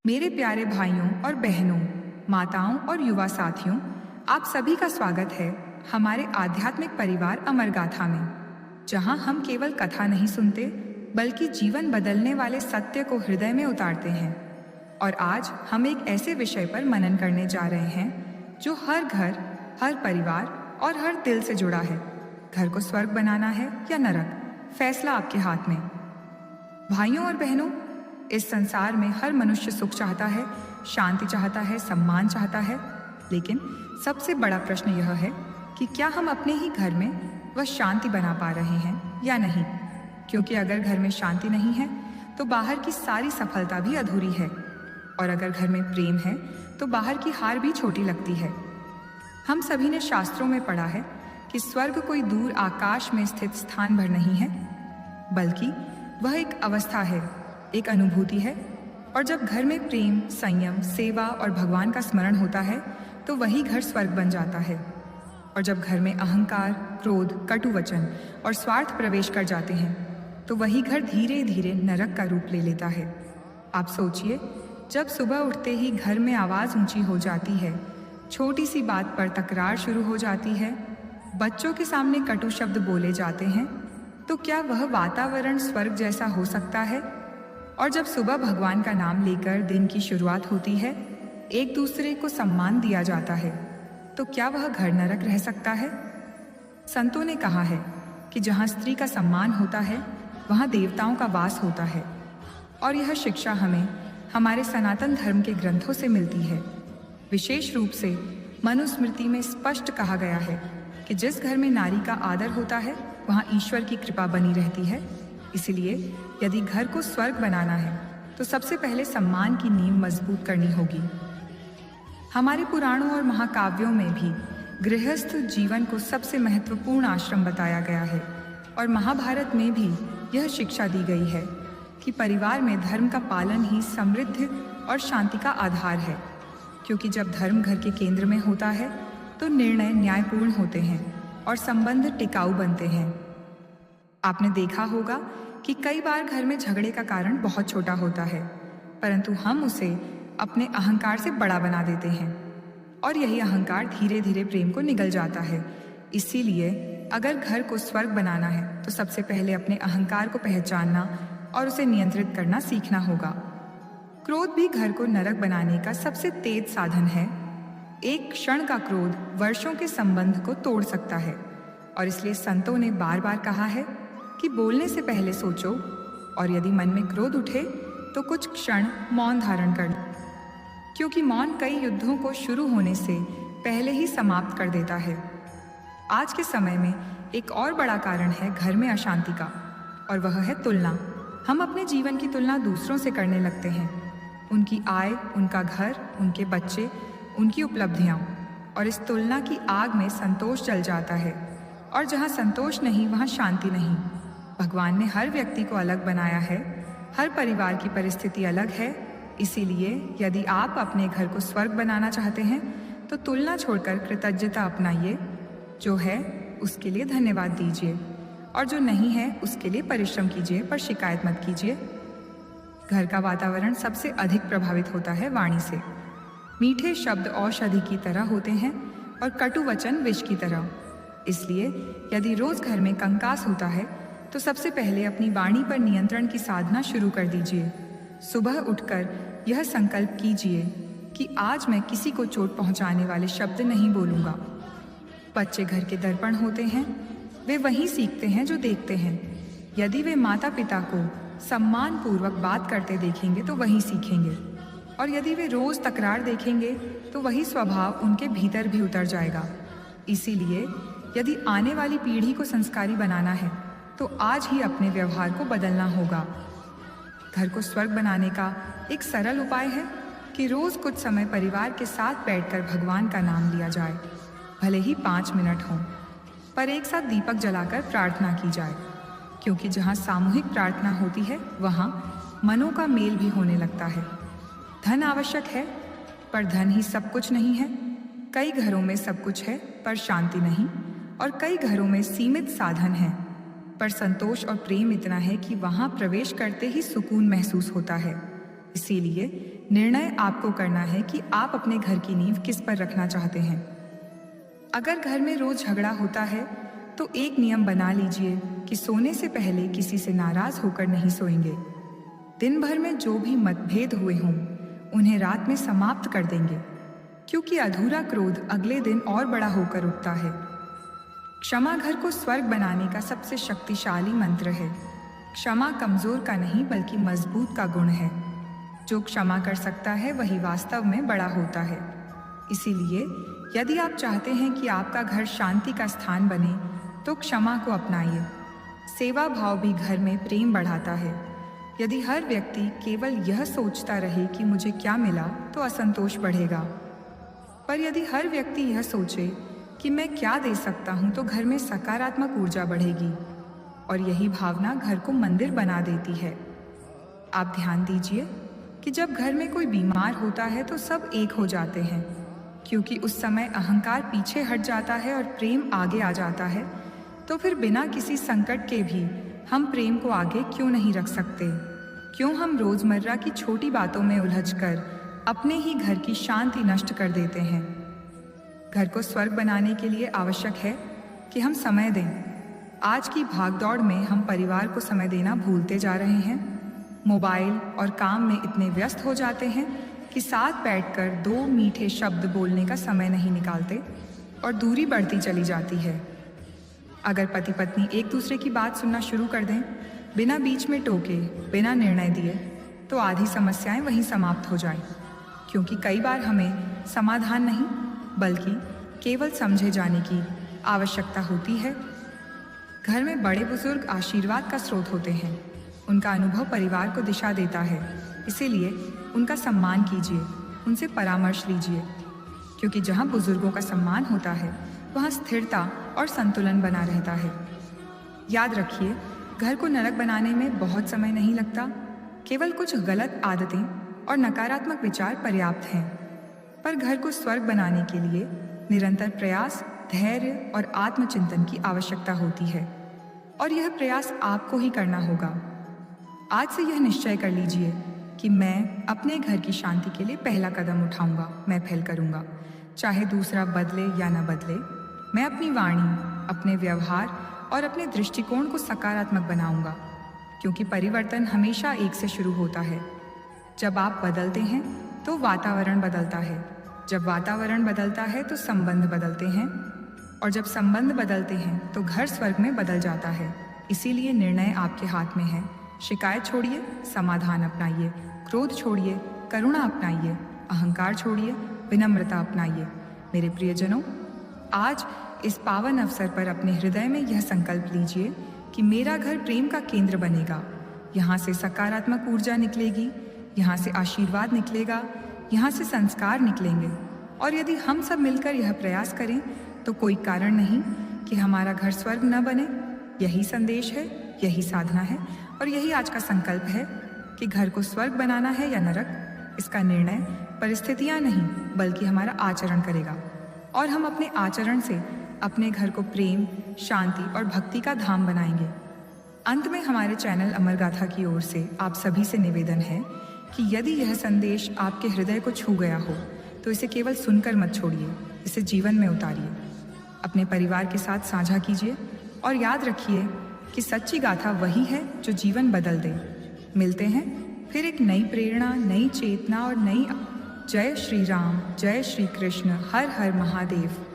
मेरे प्यारे भाइयों और बहनों, माताओं और युवा साथियों, आप सभी का स्वागत है हमारे आध्यात्मिक परिवार अमर गाथा में, जहां हम केवल कथा नहीं सुनते बल्कि जीवन बदलने वाले सत्य को हृदय में उतारते हैं। और आज हम एक ऐसे विषय पर मनन करने जा रहे हैं जो हर घर, हर परिवार और हर दिल से जुड़ा है। घर को स्वर्ग बनाना है या नरक, फैसला आपके हाथ में। भाइयों और बहनों, इस संसार में हर मनुष्य सुख चाहता है, शांति चाहता है, सम्मान चाहता है, लेकिन सबसे बड़ा प्रश्न यह है कि क्या हम अपने ही घर में वह शांति बना पा रहे हैं या नहीं। क्योंकि अगर घर में शांति नहीं है तो बाहर की सारी सफलता भी अधूरी है, और अगर घर में प्रेम है तो बाहर की हार भी छोटी लगती है। हम सभी ने शास्त्रों में पढ़ा है कि स्वर्ग कोई दूर आकाश में स्थित स्थान भर नहीं है, बल्कि वह एक अवस्था है, एक अनुभूति है। और जब घर में प्रेम, संयम, सेवा और भगवान का स्मरण होता है तो वही घर स्वर्ग बन जाता है। और जब घर में अहंकार, क्रोध, कटु वचन और स्वार्थ प्रवेश कर जाते हैं तो वही घर धीरे धीरे नरक का रूप ले लेता है। आप सोचिए, जब सुबह उठते ही घर में आवाज़ ऊंची हो जाती है, छोटी सी बात पर तकरार शुरू हो जाती है, बच्चों के सामने कटु शब्द बोले जाते हैं, तो क्या वह वातावरण स्वर्ग जैसा हो सकता है? और जब सुबह भगवान का नाम लेकर दिन की शुरुआत होती है, एक दूसरे को सम्मान दिया जाता है, तो क्या वह घर नरक रह सकता है? संतों ने कहा है कि जहाँ स्त्री का सम्मान होता है वहाँ देवताओं का वास होता है। और यह शिक्षा हमें हमारे सनातन धर्म के ग्रंथों से मिलती है। विशेष रूप से मनुस्मृति में स्पष्ट कहा गया है कि जिस घर में नारी का आदर होता है वहाँ ईश्वर की कृपा बनी रहती है। इसलिए यदि घर को स्वर्ग बनाना है तो सबसे पहले सम्मान की नींव मजबूत करनी होगी। हमारे पुराणों और महाकाव्यों में भी गृहस्थ जीवन को सबसे महत्वपूर्ण आश्रम बताया गया है, और महाभारत में भी यह शिक्षा दी गई है कि परिवार में धर्म का पालन ही समृद्धि और शांति का आधार है। क्योंकि जब धर्म घर के केंद्र में होता है तो निर्णय न्यायपूर्ण होते हैं और संबंध टिकाऊ बनते हैं। आपने देखा होगा कि कई बार घर में झगड़े का कारण बहुत छोटा होता है, परंतु हम उसे अपने अहंकार से बड़ा बना देते हैं, और यही अहंकार धीरे धीरे प्रेम को निगल जाता है। इसीलिए अगर घर को स्वर्ग बनाना है तो सबसे पहले अपने अहंकार को पहचानना और उसे नियंत्रित करना सीखना होगा। क्रोध भी घर को नरक बनाने का सबसे तेज साधन है। एक क्षण का क्रोध वर्षों के संबंध को तोड़ सकता है, और इसलिए संतों ने बार बार कहा है कि बोलने से पहले सोचो, और यदि मन में क्रोध उठे तो कुछ क्षण मौन धारण कर लो, क्योंकि मौन कई युद्धों को शुरू होने से पहले ही समाप्त कर देता है। आज के समय में एक और बड़ा कारण है घर में अशांति का, और वह है तुलना। हम अपने जीवन की तुलना दूसरों से करने लगते हैं, उनकी आय, उनका घर, उनके बच्चे, उनकी उपलब्धियां, और इस तुलना की आग में संतोष जल जाता है। और जहाँ संतोष नहीं वहाँ शांति नहीं। भगवान ने हर व्यक्ति को अलग बनाया है, हर परिवार की परिस्थिति अलग है। इसीलिए यदि आप अपने घर को स्वर्ग बनाना चाहते हैं तो तुलना छोड़कर कृतज्ञता अपनाइए। जो है उसके लिए धन्यवाद दीजिए, और जो नहीं है उसके लिए परिश्रम कीजिए, पर शिकायत मत कीजिए। घर का वातावरण सबसे अधिक प्रभावित होता है वाणी से। मीठे शब्द औषधि की तरह होते हैं और कटु वचन विष की तरह। इसलिए यदि रोज घर में कंकास होता है तो सबसे पहले अपनी वाणी पर नियंत्रण की साधना शुरू कर दीजिए। सुबह उठकर यह संकल्प कीजिए कि आज मैं किसी को चोट पहुंचाने वाले शब्द नहीं बोलूंगा। बच्चे घर के दर्पण होते हैं, वे वही सीखते हैं जो देखते हैं। यदि वे माता पिता को सम्मान पूर्वक बात करते देखेंगे तो वही सीखेंगे, और यदि वे रोज तकरार देखेंगे तो वही स्वभाव उनके भीतर भी उतर जाएगा। इसीलिए यदि आने वाली पीढ़ी को संस्कारी बनाना है तो आज ही अपने व्यवहार को बदलना होगा। घर को स्वर्ग बनाने का एक सरल उपाय है कि रोज कुछ समय परिवार के साथ बैठकर भगवान का नाम लिया जाए। भले ही 5 मिनट हों, पर एक साथ दीपक जलाकर प्रार्थना की जाए, क्योंकि जहाँ सामूहिक प्रार्थना होती है वहाँ मनों का मेल भी होने लगता है। धन आवश्यक है, पर धन ही सब कुछ नहीं है। कई घरों में सब कुछ है पर शांति नहीं, और कई घरों में सीमित साधन हैं पर संतोष और प्रेम इतना है कि वहाँ प्रवेश करते ही सुकून महसूस होता है। इसीलिए निर्णय आपको करना है कि आप अपने घर की नींव किस पर रखना चाहते हैं। अगर घर में रोज झगड़ा होता है तो एक नियम बना लीजिए कि सोने से पहले किसी से नाराज होकर नहीं सोएंगे। दिन भर में जो भी मतभेद हुए हों उन्हें रात में समाप्त कर देंगे, क्योंकि अधूरा क्रोध अगले दिन और बड़ा होकर उठता है। क्षमा घर को स्वर्ग बनाने का सबसे शक्तिशाली मंत्र है। क्षमा कमजोर का नहीं बल्कि मजबूत का गुण है। जो क्षमा कर सकता है वही वास्तव में बड़ा होता है। इसीलिए यदि आप चाहते हैं कि आपका घर शांति का स्थान बने तो क्षमा को अपनाइए। सेवा भाव भी घर में प्रेम बढ़ाता है। यदि हर व्यक्ति केवल यह सोचता रहे कि मुझे क्या मिला तो असंतोष बढ़ेगा, पर यदि हर व्यक्ति यह सोचे कि मैं क्या दे सकता हूँ तो घर में सकारात्मक ऊर्जा बढ़ेगी और यही भावना घर को मंदिर बना देती है। आप ध्यान दीजिए कि जब घर में कोई बीमार होता है तो सब एक हो जाते हैं, क्योंकि उस समय अहंकार पीछे हट जाता है और प्रेम आगे आ जाता है। तो फिर बिना किसी संकट के भी हम प्रेम को आगे क्यों नहीं रख सकते? क्यों हम रोजमर्रा की छोटी बातों में उलझकर अपने ही घर की शांति नष्ट कर देते हैं? घर को स्वर्ग बनाने के लिए आवश्यक है कि हम समय दें। आज की भागदौड़ में हम परिवार को समय देना भूलते जा रहे हैं। मोबाइल और काम में इतने व्यस्त हो जाते हैं कि साथ बैठकर 2 मीठे शब्द बोलने का समय नहीं निकालते और दूरी बढ़ती चली जाती है। अगर पति पत्नी एक दूसरे की बात सुनना शुरू कर दें, बिना बीच में टोके, बिना निर्णय दिए, तो आधी समस्याएं वहीं समाप्त हो जाएं, क्योंकि कई बार हमें समाधान नहीं बल्कि केवल समझे जाने की आवश्यकता होती है। घर में बड़े बुजुर्ग आशीर्वाद का स्रोत होते हैं। उनका अनुभव परिवार को दिशा देता है, इसीलिए उनका सम्मान कीजिए, उनसे परामर्श लीजिए, क्योंकि जहाँ बुजुर्गों का सम्मान होता है वहाँ स्थिरता और संतुलन बना रहता है। याद रखिए, घर को नरक बनाने में बहुत समय नहीं लगता। केवल कुछ गलत आदतें और नकारात्मक विचार पर्याप्त हैं। पर घर को स्वर्ग बनाने के लिए निरंतर प्रयास, धैर्य और आत्मचिंतन की आवश्यकता होती है, और यह प्रयास आपको ही करना होगा। आज से यह निश्चय कर लीजिए कि मैं अपने घर की शांति के लिए पहला कदम उठाऊंगा। मैं पहल करूंगा, चाहे दूसरा बदले या न बदले। मैं अपनी वाणी, अपने व्यवहार और अपने दृष्टिकोण को सकारात्मक बनाऊंगा, क्योंकि परिवर्तन हमेशा एक से शुरू होता है। जब आप बदलते हैं तो वातावरण बदलता है, जब वातावरण बदलता है तो संबंध बदलते हैं, और जब संबंध बदलते हैं तो घर स्वर्ग में बदल जाता है। इसीलिए निर्णय आपके हाथ में है। शिकायत छोड़िए, समाधान अपनाइए। क्रोध छोड़िए, करुणा अपनाइए। अहंकार छोड़िए, विनम्रता अपनाइए। मेरे प्रियजनों, आज इस पावन अवसर पर अपने हृदय में यह संकल्प लीजिए कि मेरा घर प्रेम का केंद्र बनेगा। यहाँ से सकारात्मक ऊर्जा निकलेगी, यहाँ से आशीर्वाद निकलेगा, यहाँ से संस्कार निकलेंगे। और यदि हम सब मिलकर यह प्रयास करें तो कोई कारण नहीं कि हमारा घर स्वर्ग न बने। यही संदेश है, यही साधना है, और यही आज का संकल्प है कि घर को स्वर्ग बनाना है या नरक, इसका निर्णय परिस्थितियां नहीं बल्कि हमारा आचरण करेगा। और हम अपने आचरण से अपने घर को प्रेम, शांति और भक्ति का धाम बनाएंगे। अंत में हमारे चैनल अमर गाथा की ओर से आप सभी से निवेदन है कि यदि यह संदेश आपके हृदय को छू गया हो तो इसे केवल सुनकर मत छोड़िए, इसे जीवन में उतारिए, अपने परिवार के साथ साझा कीजिए, और याद रखिए कि सच्ची गाथा वही है जो जीवन बदल दे। मिलते हैं फिर एक नई प्रेरणा, नई चेतना और नई। जय श्री राम, जय श्री कृष्ण, हर हर महादेव।